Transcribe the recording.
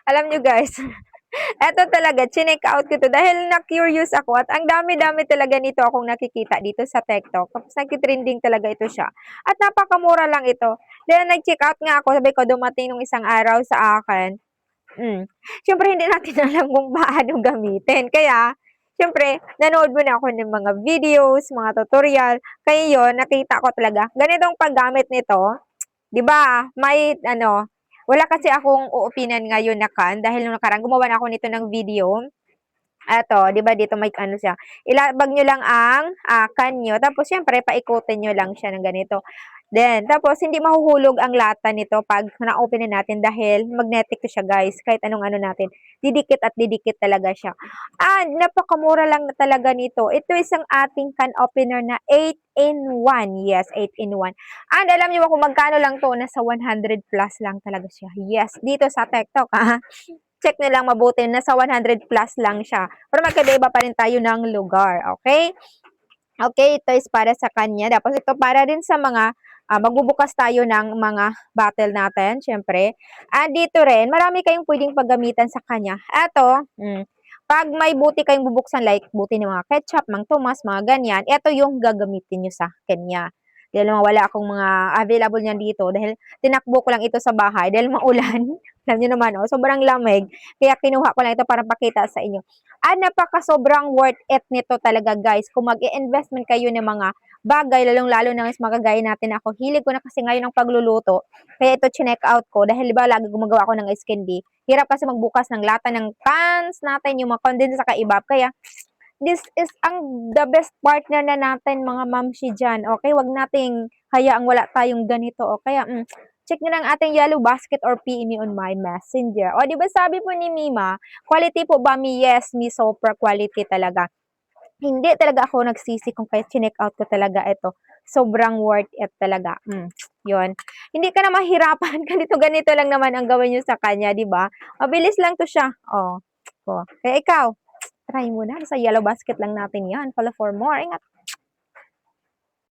Alam niyo guys, eto talaga chineck out ko 'to dahil na-curious ako at ang dami-dami talaga nito akong nakikita dito sa TikTok. Tapos nagti-trending talaga ito siya at napakamura lang ito. Then nag-check out nga ako, sabi ko dumating nung isang araw sa akin. Siyempre hindi natin alam kung paano gamitin. Kaya, siyempre nanood muna ako ng mga videos, mga tutorial. Kaya yun, nakita ko talaga, ganitong paggamit nito, 'di ba, may ano, wala kasi akong o-opinion ngayon na kan dahil nung nakaraan gumawa na ako nito ng video. Eto, 'di ba dito may ano siya, ilabag niyo lang ang, can niyo tapos siyempre paikutin niyo lang siya ng ganito. Then tapos hindi mahuhulog ang lata nito 'pag na-open na natin dahil magnetic to siya guys, kahit anong ano natin, didikit at didikit talaga siya. Napakamura lang na talaga nito. Ito isang ating can opener na 8 in 1, yes, 8 in 1. And alam niyo ba kung magkano lang 'to, nasa 100 plus lang talaga siya. Yes, dito sa TikTok, check niyo lang mabuti, nasa 100 plus lang siya. Pero magkaiba pa rin tayo ng lugar, okay? Okay, ito is para sa kanya. Tapos ito para rin sa mga magbubukas tayo ng mga bottle natin, syempre. At dito rin, marami kayong pwedeng paggamitan sa kanya. Ito, pag may buti kayong bubuksan, like buti ng mga ketchup, mang tomas, mga ganyan, ito yung gagamitin nyo sa kanya. Dahil wala akong mga available niyan dito dahil tinakbo ko lang ito sa bahay dahil maulan. Alam niyo naman, oh, sobrang lamig. Kaya kinuha ko lang ito para pakita sa inyo. Napaka-sobrang worth it nito talaga guys. Kung mag-i-investment kayo ng mga bagay, lalong-lalo na mas magagaya natin ako. Hilig ko na kasi ngayon ng pagluluto. Kaya ito chineck out ko. Dahil diba lagi gumagawa ako ng ice candy. Hirap kasi magbukas ng lata ng cans natin, yung mga condense sa kaibab. Kaya this is ang the best partner na natin mga mamshi dyan. Okay, wag nating hayaang wala tayong ganito. O kaya, check nyo lang ating yellow basket or PM me on my messenger. O, di ba sabi po ni Mima, quality po ba mi? Yes, mi super quality talaga. Hindi talaga ako nagsisi kung kaya chineck out ko talaga ito. Sobrang worth it talaga. Yun. Hindi ka na mahirapan. Ganito-ganito lang naman ang gawin nyo sa kanya, di ba? Mabilis lang to siya. Oh. Kaya ikaw, try mo na. Sa yellow basket lang natin yan. Follow for more. Ingat.